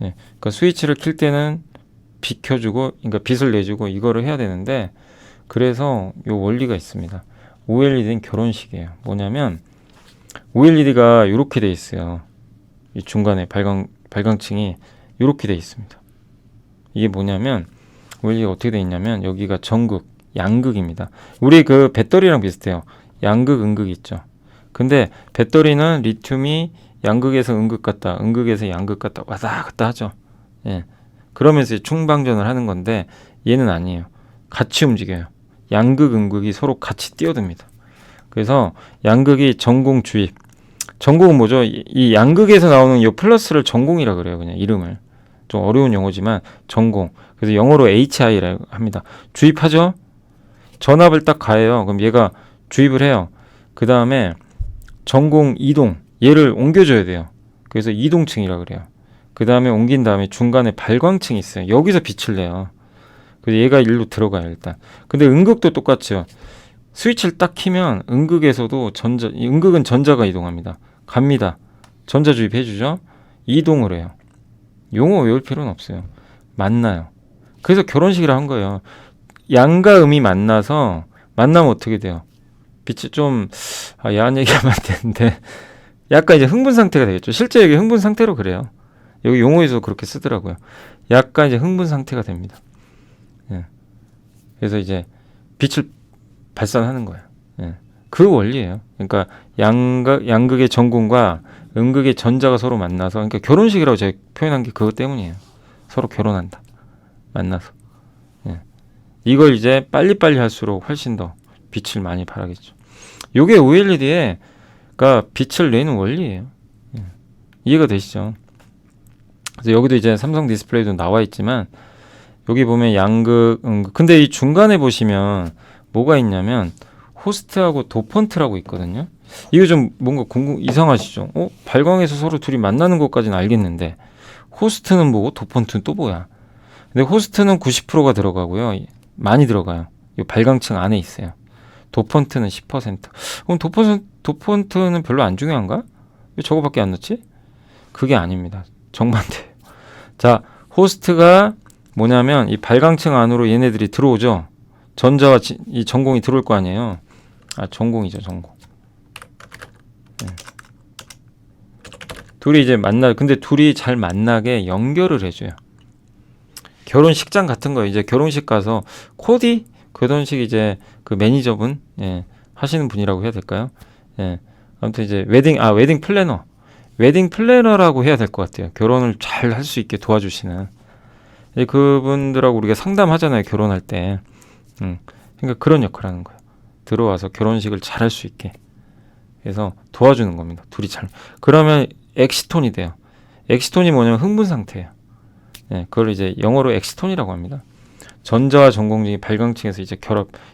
[SPEAKER 1] 예. 그러니까 스위치를 킬 때는 빛 켜주고, 그러니까 빛을 내주고 이거를 해야 되는데, 그래서 요 원리가 있습니다. OLED는 결혼식이에요. 뭐냐면 OLED가 이렇게 돼 있어요. 이 중간에 발광층이 이렇게 돼 있습니다. 이게 뭐냐면 OLED가 어떻게 돼 있냐면 여기가 전극, 양극입니다. 우리 그 배터리랑 비슷해요. 양극, 음극 있죠. 근데 배터리는 리튬이 양극에서 음극 갔다, 음극에서 양극 갔다 왔다 갔다 하죠. 예. 그러면서 충방전을 하는 건데 얘는 아니에요. 같이 움직여요. 양극, 음극이 서로 같이 뛰어듭니다. 그래서 양극이 전공 주입. 전공은 뭐죠? 이 양극에서 나오는 이 플러스를 전공이라 그래요. 그냥 이름을. 좀 어려운 용어지만 전공. 그래서 영어로 HI라고 합니다. 주입하죠? 전압을 딱 가해요. 그럼 얘가 주입을 해요. 그 다음에 전공 이동. 얘를 옮겨줘야 돼요. 그래서 이동층이라 그래요. 그 다음에 옮긴 다음에 중간에 발광층이 있어요. 여기서 빛을 내요. 그래서 얘가 일로 들어가요, 일단. 근데 음극도 똑같죠. 스위치를 딱 키면 음극에서도 음극은 전자가 이동합니다. 갑니다. 전자 주입해주죠. 이동을 해요. 용어 외울 필요는 없어요. 만나요. 그래서 결혼식이라 한 거예요. 양과 음이 만나면 어떻게 돼요? 빛이 좀 야한 얘기하면 안 되는데 약간 이제 흥분 상태가 되겠죠. 실제 여기 흥분 상태로 그래요. 여기 용어에서 그렇게 쓰더라고요. 약간 이제 흥분 상태가 됩니다. 예. 그래서 이제 빛을 발산하는 거예요. 예. 그 원리예요. 그러니까 양극의 전공과 음극의 전자가 서로 만나서, 그러니까 결혼식이라고 제가 표현한 게 그것 때문이에요. 서로 결혼한다. 만나서. 예. 이걸 이제 빨리빨리 할수록 훨씬 더 빛을 많이 발하겠죠. 요게 OLED의 그러니까 빛을 내는 원리예요. 이해가 되시죠? 그래서 여기도 이제 삼성 디스플레이도 나와 있지만 여기 보면 양극, 근데 이 중간에 보시면 뭐가 있냐면 호스트하고 도폰트라고 있거든요. 이거 좀 뭔가 이상하시죠? 발광해서 서로 둘이 만나는 것까지는 알겠는데 호스트는 뭐고 도폰트는 또 뭐야? 근데 호스트는 90%가 들어가고요. 많이 들어가요. 이 발광층 안에 있어요. 도폰트는 10%. 그럼 도폰트는 별로 안 중요한가? 왜 저거밖에 안 넣지? 그게 아닙니다. 정반대예요. 자, 호스트가 뭐냐면 이 발광층 안으로 얘네들이 들어오죠. 전자와 이 전공이 들어올 거 아니에요. 전공이죠, 전공. 둘이 이제 근데 둘이 잘 만나게 연결을 해줘요. 결혼식장 같은 거 이제 결혼식 가서 코디 결혼식 이제 그 매니저분 하시는 분이라고 해야 될까요? 아무튼 이제 웨딩 플래너라고 해야 될 것 같아요. 결혼을 잘 할 수 있게 도와주시는 그분들하고 우리가 상담하잖아요. 결혼할 때. 그러니까 그런 역할을 하는 거예요. 들어와서 결혼식을 잘 할 수 있게 그래서 도와주는 겁니다. 둘이 잘. 그러면 엑시톤이 돼요. 엑시톤이 뭐냐면 흥분 상태예요. 그걸 이제 영어로 엑시톤이라고 합니다. 전자와 전공증이 발광층에서 이제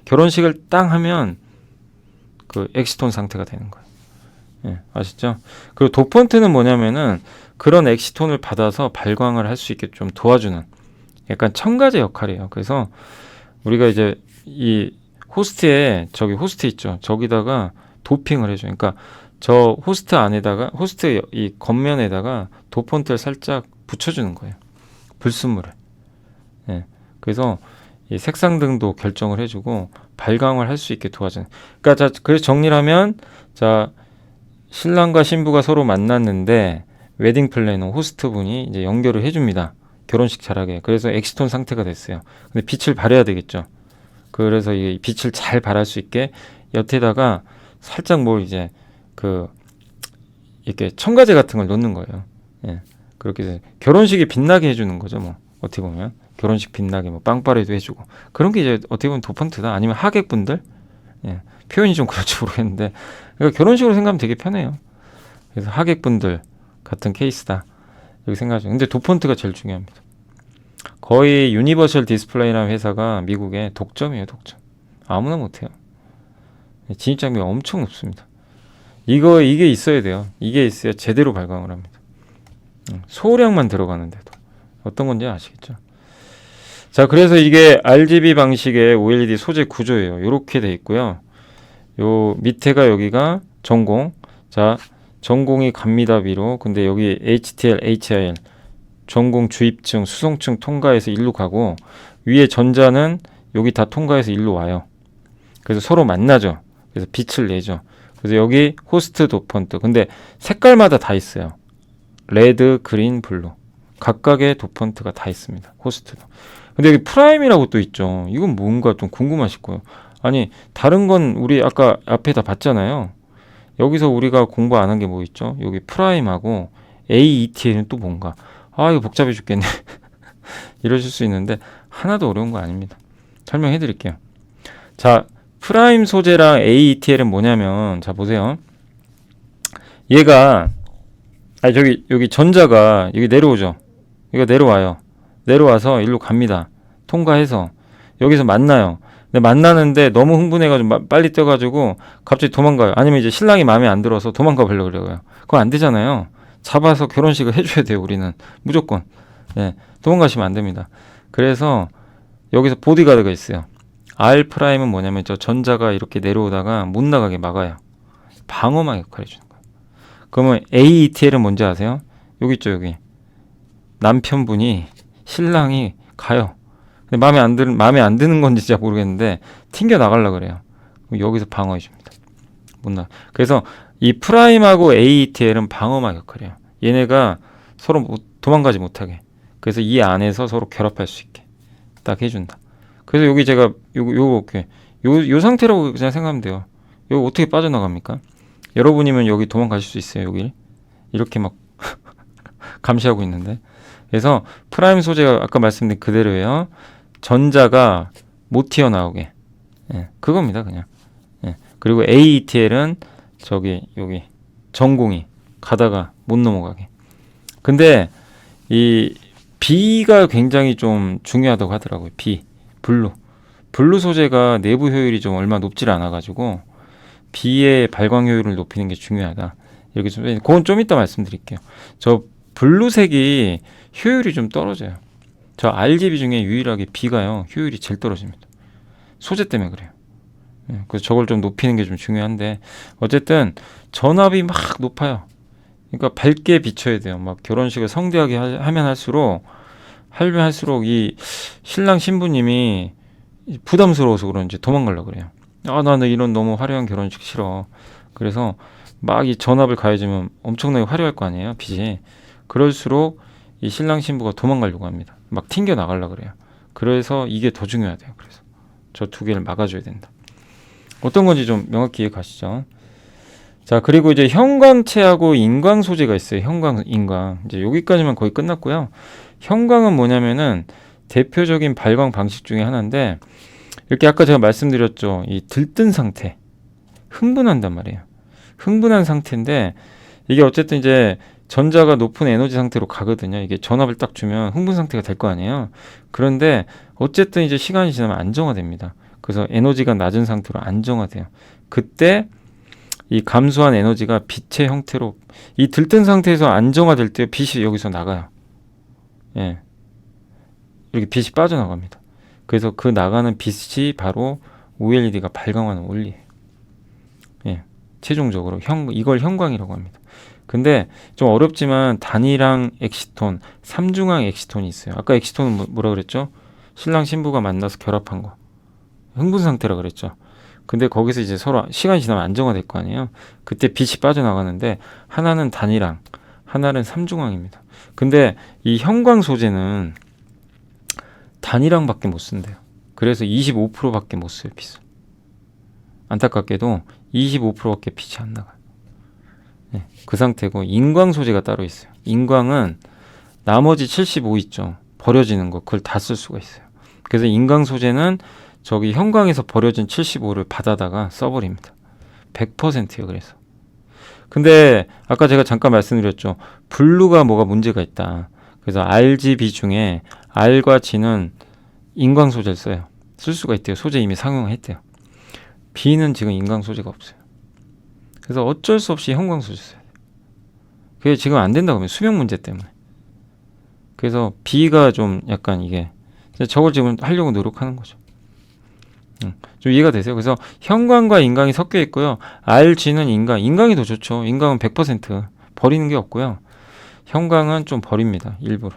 [SPEAKER 1] 결혼식을 땅 하면 그 엑시톤 상태가 되는 거예요. 아시죠? 그리고 도폰트는 뭐냐면은 그런 엑시톤을 받아서 발광을 할 수 있게 좀 도와주는 약간 첨가제 역할이에요. 그래서 우리가 이제 이 호스트에 호스트 있죠. 저기다가 도핑을 해줘요. 그러니까 저 호스트 안에다가 호스트 이 겉면에다가 도폰트를 살짝 붙여주는 거예요. 불순물을. 그래서 이 색상등도 결정을 해주고 발광을 할 수 있게 도와주는. 그러니까 그래서 정리를 하면 신랑과 신부가 서로 만났는데 웨딩 플래너 호스트 분이 이제 연결을 해줍니다. 결혼식 잘하게. 그래서 엑시톤 상태가 됐어요. 근데 빛을 발해야 되겠죠. 그래서 이 빛을 잘 발할 수 있게 여태다가 살짝 이제 이렇게 첨가제 같은 걸 넣는 거예요. 그렇게 해서 결혼식이 빛나게 해주는 거죠. 어떻게 보면 결혼식 빛나게 빵빠레도 해주고 그런 게 이제 어떻게 보면 도폰트다. 아니면 하객분들 표현이 좀 그렇지 모르겠는데 그러니까 결혼식으로 생각하면 되게 편해요. 그래서 하객분들 같은 케이스다 이렇게 생각하죠. 근데 도폰트가 제일 중요합니다. 거의 유니버셜 디스플레이라는 회사가 미국에 독점이에요. 독점. 아무나 못해요. 진입장비가 엄청 높습니다. 이게 있어야 돼요. 이게 있어야 제대로 발광을 합니다. 소량만 들어가는데도 어떤 건지 아시겠죠? 자, 그래서 이게 RGB 방식의 OLED 소재 구조예요. 이렇게 돼 있고요. 요 밑에가 여기가 전공. 자, 전공이 갑니다 위로. 근데 여기 HTL, HIL 전공 주입층, 수송층 통과해서 일로 가고 위에 전자는 여기 다 통과해서 일로 와요. 그래서 서로 만나죠. 그래서 빛을 내죠. 그래서 여기 호스트 도폰트. 근데 색깔마다 다 있어요. 레드, 그린, 블루. 각각의 도폰트가 다 있습니다. 호스트도. 근데 여기 프라임이라고 또 있죠. 이건 뭔가 좀 궁금하실 거예요. 아니, 다른 건 우리 아까 앞에 다 봤잖아요. 여기서 우리가 공부 안 한 게 뭐 있죠? 여기 프라임하고 AETL은 또 뭔가. 이거 복잡해 죽겠네. 이러실 수 있는데 하나도 어려운 거 아닙니다. 설명해 드릴게요. 자, 프라임 소재랑 AETL은 뭐냐면 자 보세요. 얘가 여기 전자가 여기 내려오죠. 이거 내려와요. 내려와서 일로 갑니다. 통과해서 여기서 만나요. 근데 만나는데 너무 흥분해가지고 빨리 뛰어가지고 갑자기 도망가요. 아니면 이제 신랑이 마음에 안 들어서 도망가 보려고 그래요. 그거 안 되잖아요. 잡아서 결혼식을 해줘야 돼요. 우리는 무조건. 도망가시면 안 됩니다. 그래서 여기서 보디가드가 있어요. R 프라임은 뭐냐면 저 전자가 이렇게 내려오다가 못 나가게 막아요. 방어막 역할을 해주는 거예요. 그러면 AETL은 뭔지 아세요? 여기 있죠, 여기. 남편분이 신랑이 가요. 근데 마음에 안 드는 건지 진짜 모르겠는데 튕겨 나가려고 그래요. 그럼 여기서 방어해 줍니다. 못 나. 그래서 이 프라임하고 AETL은 방어막 역할이에요. 얘네가 서로 도망가지 못하게. 그래서 이 안에서 서로 결합할 수 있게 딱 해준다. 그래서 여기 제가 요 상태라고 그냥 생각하면 돼요. 이거 어떻게 빠져나갑니까? 여러분이면 여기 도망가실 수 있어요. 여기 이렇게 막 감시하고 있는데. 그래서 프라임 소재가 아까 말씀드린 그대로예요. 전자가 못 튀어나오게. 그겁니다, 그냥. 그리고 AETL은 저기 여기 전공이 가다가 못 넘어가게. 근데 이 B가 굉장히 좀 중요하다고 하더라고요. 블루 소재가 내부 효율이 좀 얼마 높질 않아 가지고 B의 발광 효율을 높이는 게 중요하다. 이렇게 좀 그건 좀 이따 말씀드릴게요. 저 블루색이 효율이 좀 떨어져요. 저 RGB 중에 유일하게 B가요 효율이 제일 떨어집니다. 소재 때문에 그래요. 그래서 저걸 좀 높이는 게 좀 중요한데 어쨌든 전압이 막 높아요. 그러니까 밝게 비춰야 돼요. 막 결혼식을 성대하게 하면 할수록 이 신랑 신부님이 부담스러워서 그런지 도망가려고 그래요. 아, 나는 이런 너무 화려한 결혼식 싫어. 그래서 막 이 전압을 가해주면 엄청나게 화려할 거 아니에요, 빛이. 그럴수록 이 신랑 신부가 도망가려고 합니다. 막 튕겨 나가려고 그래요. 그래서 이게 더 중요하대요. 그래서 저 두 개를 막아줘야 된다. 어떤 건지 좀 명확히 이해가시죠? 자, 그리고 이제 형광체하고 인광 소재가 있어요. 형광, 인광. 이제 여기까지만 거의 끝났고요. 형광은 뭐냐면은 대표적인 발광 방식 중에 하나인데 이렇게 아까 제가 말씀드렸죠. 이 들뜬 상태. 흥분한단 말이에요. 흥분한 상태인데 이게 어쨌든 이제 전자가 높은 에너지 상태로 가거든요. 이게 전압을 딱 주면 흥분 상태가 될 거 아니에요. 그런데 어쨌든 이제 시간이 지나면 안정화됩니다. 그래서 에너지가 낮은 상태로 안정화돼요. 그때 이 감소한 에너지가 빛의 형태로 이 들뜬 상태에서 안정화될 때 빛이 여기서 나가요. 예. 이렇게 빛이 빠져나갑니다. 그래서 그 나가는 빛이 바로 OLED가 발광하는 원리예요. 예. 최종적으로 이걸 형광이라고 합니다. 근데 좀 어렵지만 단위랑 엑시톤, 삼중항 엑시톤이 있어요. 아까 엑시톤은 뭐라 그랬죠? 신랑 신부가 만나서 결합한 거. 흥분 상태라 그랬죠. 근데 거기서 이제 서로 시간이 지나면 안정화될 거 아니에요. 그때 빛이 빠져나가는데 하나는 단위랑, 하나는 삼중항입니다. 근데 이 형광 소재는 단위랑밖에 못 쓴대요. 그래서 25%밖에 못 써요, 빛을. 안타깝게도 25%밖에 빛이 안 나가요. 네, 그 상태고 인광 소재가 따로 있어요. 인광은 나머지 75 있죠. 버려지는 거 그걸 다 쓸 수가 있어요. 그래서 인광 소재는 저기 형광에서 버려진 75를 받아다가 써버립니다. 100%예요. 그래서. 근데 아까 제가 잠깐 말씀드렸죠. 블루가 뭐가 문제가 있다. 그래서 RGB 중에 R과 G는 인광 소재를 써요. 쓸 수가 있대요. 소재 이미 상용했대요. B는 지금 인광 소재가 없어요. 그래서 어쩔 수 없이 형광 소재 써야 돼요. 그게 지금 안 된다고 하면 수명 문제 때문에. 그래서 B가 좀 약간 이게 저걸 지금 하려고 노력하는 거죠. 좀 이해가 되세요? 그래서 형광과 인광이 섞여 있고요. RG는 인광이 더 좋죠. 인광은 100% 버리는 게 없고요. 형광은 좀 버립니다. 일부러.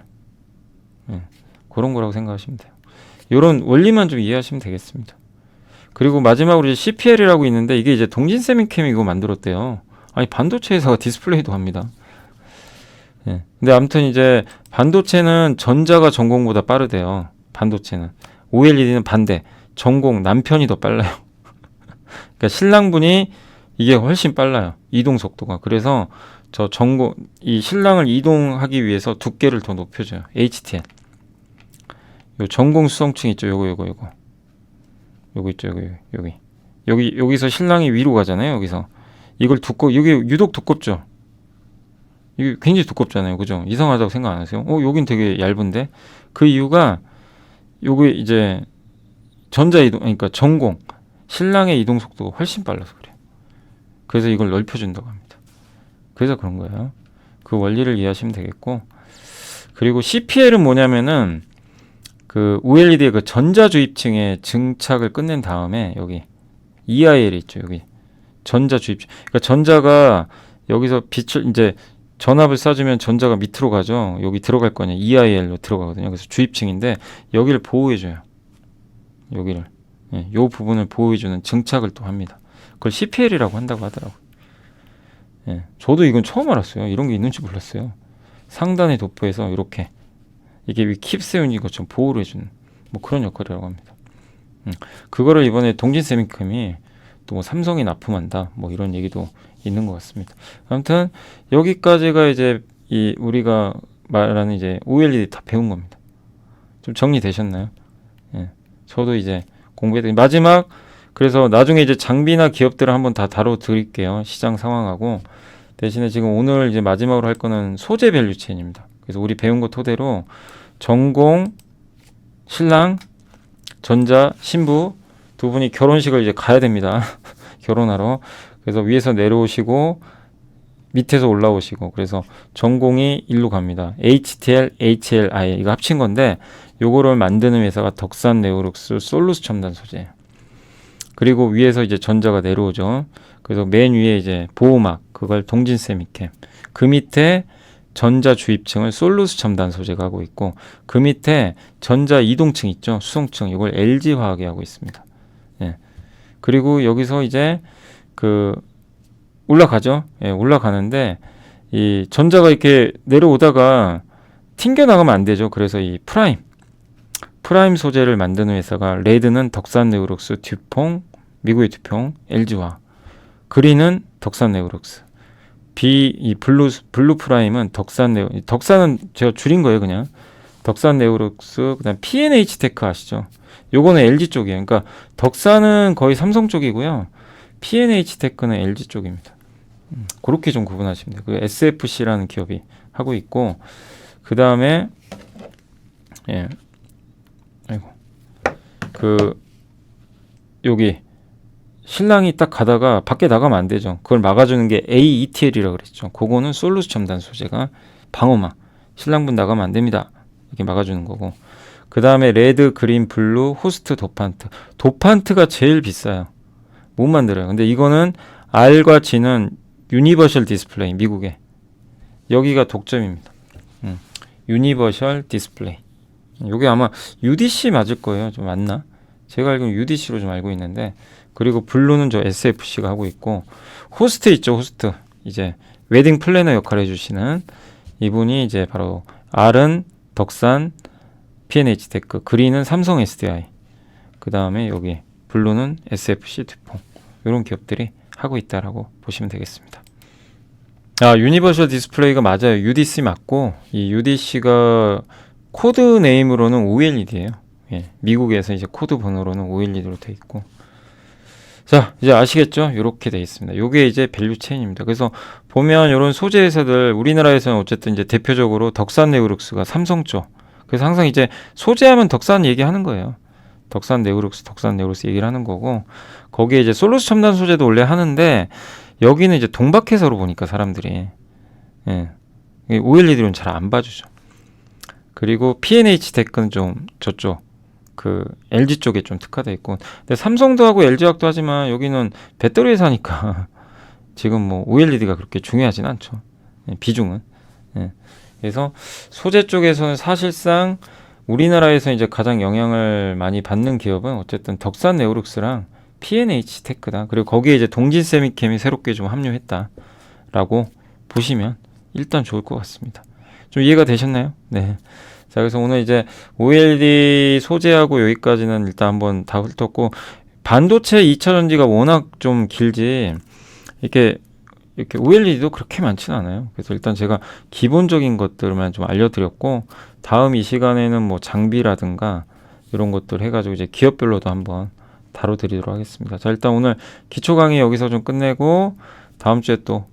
[SPEAKER 1] 그런 거라고 생각하시면 돼요. 이런 원리만 좀 이해하시면 되겠습니다. 그리고 마지막으로 이제 CPL이라고 있는데 이게 이제 동진세미캠이 이거 만들었대요. 아니 반도체 회사가 디스플레이도 합니다. 근데 아무튼 이제 반도체는 전자가 전공보다 빠르대요. 반도체는. OLED는 반대. 전공 남편이 더 빨라요. 그러니까 신랑분이 이게 훨씬 빨라요. 이동 속도가. 그래서 저 전공 이 신랑을 이동하기 위해서 두께를 더 높여줘요. HTL. 요 전공 수성층 있죠. 요거 있죠. 여기서 신랑이 위로 가잖아요. 여기서 이걸 이게 유독 두껍죠. 이게 굉장히 두껍잖아요. 그죠? 이상하다고 생각 안 하세요? 여긴 되게 얇은데 그 이유가 요게 이제 전자 이동, 그러니까 전공 신랑의 이동 속도가 훨씬 빨라서 그래요. 그래서 이걸 넓혀준다고 합니다. 그래서 그런 거예요. 그 원리를 이해하시면 되겠고, 그리고 CPL은 뭐냐면은 그 OLED의 그 전자 주입층에 증착을 끝낸 다음에 여기 EIL이 있죠. 여기 전자 주입층. 그러니까 전자가 여기서 빛을 이제 전압을 쏴주면 전자가 밑으로 가죠. 여기 들어갈 거냐. EIL로 들어가거든요. 그래서 주입층인데 여기를 보호해줘요. 여기를. 요 부분을 보호해주는 증착을 또 합니다. 그걸 CPL이라고 한다고 하더라고요. 저도 이건 처음 알았어요. 이런 게 있는지 몰랐어요. 상단의 도포에서 이렇게 이게 킵세운이 것처럼 보호를 해주는 뭐 그런 역할이라고 합니다. 그거를 이번에 동진세미캠이 또 뭐 삼성이 납품한다 뭐 이런 얘기도 있는 것 같습니다. 아무튼 여기까지가 이제 이 우리가 말하는 이제 OLED 다 배운 겁니다. 좀 정리되셨나요? 저도 이제 공부해야 마지막 그래서 나중에 이제 장비나 기업들을 한번 다 다뤄드릴게요. 시장 상황하고. 대신에 지금 오늘 이제 마지막으로 할 거는 소재 밸류체인입니다. 그래서 우리 배운 거 토대로 전공, 신랑, 전자, 신부 두 분이 결혼식을 이제 가야 됩니다. 결혼하러. 그래서 위에서 내려오시고 밑에서 올라오시고, 그래서 전공이 일로 갑니다. HTL, HLI 이거 합친 건데 요거를 만드는 회사가 덕산 네오룩스 솔루스 첨단 소재예요. 그리고 위에서 이제 전자가 내려오죠. 그래서 맨 위에 이제 보호막 그걸 동진 세미캠, 그 밑에 전자 주입층을 솔루스 첨단 소재가 하고 있고, 그 밑에 전자 이동층 있죠, 수송층, 이걸 LG 화학이 하고 있습니다. 예. 그리고 여기서 이제 그 올라가죠. 예, 올라가는데 이 전자가 이렇게 내려오다가 튕겨 나가면 안 되죠. 그래서 이 프라임 소재를 만드는 회사가, 레드는 덕산 네오룩스, 듀퐁, 미국의 듀퐁, LG화, 그린은 덕산 네오룩스, 이 블루 프라임은 덕산은 제가 줄인 거예요, 그냥. 덕산 네오룩스, 그다음 P&H 테크 아시죠? 요거는 LG 쪽이에요. 그러니까 덕산은 거의 삼성 쪽이고요. P&H 테크는 LG 쪽입니다. 그렇게 좀 구분하시면 돼요. 그 SFC라는 기업이 하고 있고, 그 다음에 예, 그 여기 신랑이 딱 가다가 밖에 나가면 안 되죠. 그걸 막아주는 게 AETL이라고 그랬죠. 그거는 솔루스 첨단 소재가 방어막, 신랑분 나가면 안 됩니다, 이렇게 막아주는 거고. 그 다음에 레드, 그린, 블루, 호스트, 도판트가 제일 비싸요. 못 만들어요. 근데 이거는 R과 G는 유니버셜 디스플레이, 미국에 여기가 독점입니다. 유니버셜 디스플레이. 요게 아마 UDC 맞을 거예요. 좀 맞나? 제가 알기로는 UDC로 좀 알고 있는데, 그리고 블루는 저 SFC가 하고 있고, 호스트 있죠, 호스트. 이제 웨딩 플래너 역할을 해주시는 이분이 이제 바로 R은 덕산, P&H 테크, 그린은 삼성 SDI, 그 다음에 여기 블루는 SFC, 듀퐁, 이런 기업들이 하고 있다라고 보시면 되겠습니다. 유니버셜 디스플레이가 맞아요. UDC 맞고, 이 UDC가 코드 네임으로는 OLED예요. 예, 미국에서 이제 코드 번호로는 OLED로 되어 있고. 자, 이제 아시겠죠? 이렇게 되어 있습니다. 요게 이제 밸류 체인입니다. 그래서 보면 이런 소재 회사들, 우리나라에서는 어쨌든 이제 대표적으로 덕산 네오룩스가 삼성 쪽. 그래서 항상 이제 소재하면 덕산 얘기하는 거예요. 덕산 네오룩스 얘기를 하는 거고, 거기에 이제 솔루스 첨단 소재도 원래 하는데, 여기는 이제 동박해서로 보니까 사람들이, 예, OLED로는 잘 안 봐주죠. 그리고 P&H 테크는 좀 저쪽 그 LG 쪽에 좀 특화되어 있고, 근데 삼성도 하고 LG화학도 하지만 여기는 배터리 회사니까 지금 뭐 OLED가 그렇게 중요하진 않죠. 예, 비중은. 예. 그래서 소재 쪽에서는 사실상 우리나라에서 이제 가장 영향을 많이 받는 기업은 어쨌든 덕산 네오룩스랑 P&H 테크다. 그리고 거기에 이제 동진 세미캠이 새롭게 좀 합류했다라고 보시면 일단 좋을 것 같습니다. 좀 이해가 되셨나요? 네. 자, 그래서 오늘 이제 OLED 소재하고 여기까지는 일단 한번 다 훑었고, 반도체 2차 전지가 워낙 좀 길지 이렇게 OLED도 그렇게 많지는 않아요. 그래서 일단 제가 기본적인 것들만 좀 알려드렸고, 다음 이 시간에는 뭐 장비라든가 이런 것들 해가지고 이제 기업별로도 한번 다뤄드리도록 하겠습니다. 자, 일단 오늘 기초 강의 여기서 좀 끝내고, 다음 주에 또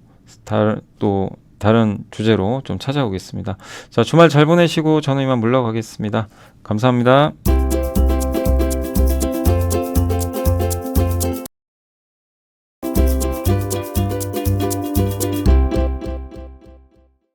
[SPEAKER 1] 다른 주제로 좀 찾아오겠습니다. 자, 주말 잘 보내시고 저는 이만 물러가겠습니다. 감사합니다.